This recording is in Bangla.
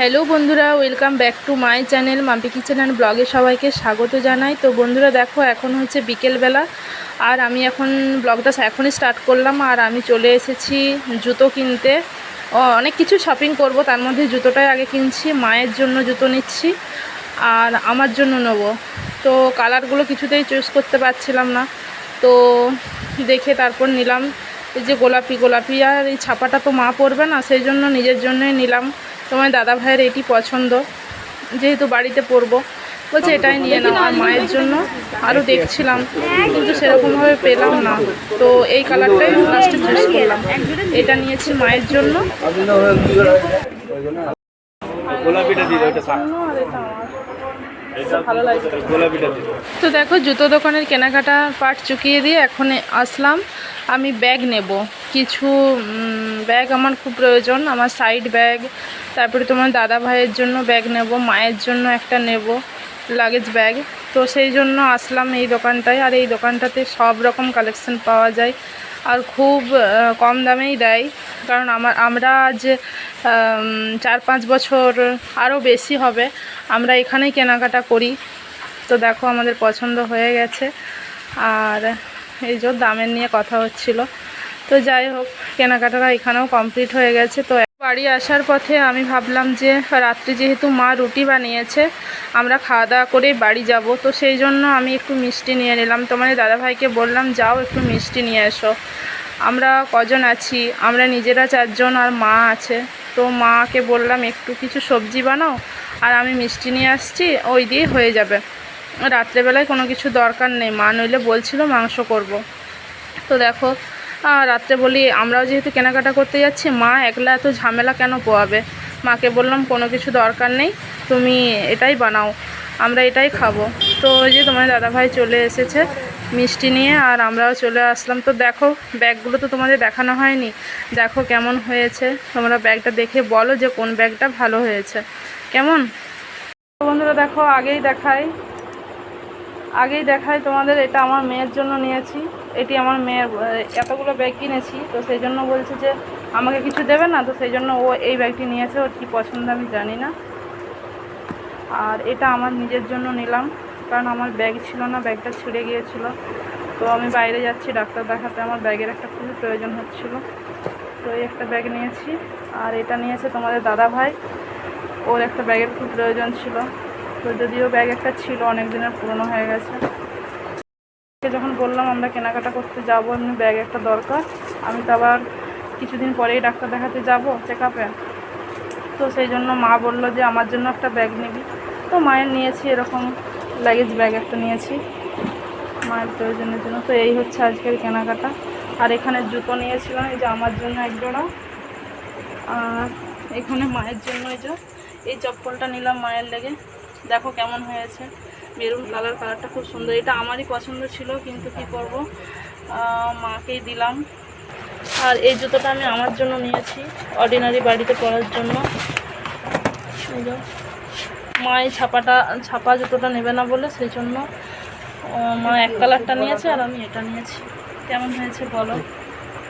হ্যালো বন্ধুরা, welcome back to my channel Mampi kitchen and ব্লগে সবাইকে স্বাগত জানাই। তো বন্ধুরা দেখো, এখন হচ্ছে বিকেলবেলা আর আমি এখন ব্লগটা এখনই স্টার্ট করলাম। আর আমি চলে এসেছি জুতো কিনতে। অনেক কিছু শপিং করব, তার মধ্যে জুতোটাই আগে কিনছি। মায়ের জন্য জুতো নিচ্ছি আর আমার জন্য নেব। তো কালারগুলো কিছুতেই চুজ করতে পারছিলাম না, তো দেখে তারপর নিলাম। এই যে গোলাপি গোলাপি, আর এই ছাপাটা তো মা পরবে না, সেই জন্য নিজের জন্যই নিলাম। তোমার দাদা ভাইয়ের এটি পছন্দ, যেহেতু বাড়িতে পরবো, বলছে এটাই নিয়ে নাও। আর মায়ের জন্য আরও দেখছিলাম, কিন্তু সেরকমভাবে পেলাম না, তো এই কালারটাই লাস্টে চুজ করলাম। এটা নিয়েছি মায়ের জন্য। ভালো লাগে। তো দেখো, জুতো দোকানের কেনাকাটা পার্ট চুকিয়ে দিয়ে এখন আসলাম আমি ব্যাগ নেব। কিছু ব্যাগ আমার খুব প্রয়োজন, আমার সাইড ব্যাগ, তারপরে তোমার দাদা ভাইয়ের জন্য ব্যাগ নেব, মায়ের জন্য একটা নেব লাগেজ ব্যাগ। তো সেই জন্য আসলাম এই দোকানটায়। আর এই দোকানটাতে সব রকম কালেকশন পাওয়া যায় আর খুব কম দামেই দেয়। কারণ আমরা আজ 4-5 বছর আরও বেশি হবে আমরা এখানেই কেনাকাটা করি। তো দেখো, আমাদের পছন্দ হয়ে গেছে। আর এই যে দামের নিয়ে কথা হচ্ছিল, তো যাই হোক, কেনাকাটাটা এখানেও কমপ্লিট হয়ে গেছে। তো বাড়ি আসার পথে আমি ভাবলাম যে রাত্রি যেহেতু মা রুটি বানিয়েছে, আমরা খাওয়া দাওয়া করে বাড়ি যাব, তো সেই জন্য আমি একটু মিষ্টি নিয়ে নিলাম। তোমার দাদাভাইকে বললাম যাও একটু মিষ্টি নিয়ে এসো। আমরা কজন আছি, আমরা নিজেরা 4 জন আর মা আছে। তো মাকে বললাম একটু কিছু সবজি বানাও, আর আমি মিষ্টি নিয়ে আসছি, ওই দিয়ে হয়ে যাবে। রাত্রেবেলায় কোনো কিছু দরকার নেই, মা নইলে বলছিল মাংস করব। তো দেখো, রাত্রে বলি আমরাও যেহেতু কেনাকাটা করতে যাচ্ছি, মা একলা এত ঝামেলা কেন পোয়াবে। মাকে বললাম কোনো কিছু দরকার নেই, তুমি এটাই বানাও, আমরা এটাই খাবো। তো ওই যে তোমার দাদাভাই চলে এসেছে মিষ্টি নিয়ে, আর আমরাও চলে আসলাম। তো দেখো, ব্যাগগুলো তো তোমাদের দেখানো হয়নি, দেখো কেমন হয়েছে। তোমরা ব্যাগটা দেখে বলো যে কোন ব্যাগটা ভালো হয়েছে, কেমন। বন্ধুরা দেখো, আগেই দেখাই তোমাদের, এটা আমার মেয়ের জন্য নিয়েছি। এটি আমার মেয়ের, এতগুলো ব্যাগ কিনেছি, তো সেই জন্য বলছে যে আমাকে কিছু দেবে না, তো সেই জন্য ও এই ব্যাগটি নিয়েছে। ওর কী পছন্দ আমি জানি না। আর এটা আমার নিজের জন্য নিলাম, কারণ আমার ব্যাগ ছিল না, ব্যাগটা ছিঁড়ে গিয়েছিল। তো আমি বাইরে যাচ্ছি ডাক্তার দেখাতে, আমার ব্যাগের একটা খুবই প্রয়োজন হচ্ছিল, তো এই একটা ব্যাগ নিয়েছি। আর এটা নিয়েছে তোমাদের দাদা ভাই, ওর একটা ব্যাগের খুব প্রয়োজন ছিল। তো যদিও ব্যাগ একটা ছিল, অনেক দিনের পুরনো হয়ে গেছে। যখন বললাম আমরা কেনাকাটা করতে যাব, এমনি ব্যাগ একটা দরকার, আমি তো আবার কিছুদিন পরেই ডাক্তার দেখাতে যাব চেক আপে। তো সেই জন্য মা বলল যে আমার জন্য একটা ব্যাগ নিবি। তো মায়ের নিয়েছি, এরকম লাগেজ ব্যাগ একটা নিয়েছি মায়ের প্রয়োজনের জন্য। তো এই হচ্ছে আজকের কেনাকাটা। আর এখানে জুতো নিয়েছিলাম, এই যে আমার জন্য এক জোড়া, আর এখানে মায়ের জন্য এই চপ্পলটা নিলাম মায়ের লেগে। দেখো কেমন হয়েছে, মেরুন কালারটা খুব সুন্দর। এটা আমারই পছন্দ ছিল, কিন্তু কি করব, মাকেই দিলাম। আর এই জুতোটা আমি আমার জন্য নিয়েছি, অর্ডিনারি বাড়িতে পরার জন্য। মা এই ছাপা জুতোটা নেবে না বলে, সেই জন্য মা এক কালারটা নিয়েছে আর আমি এটা নিয়েছি। কেমন হয়েছে বলো।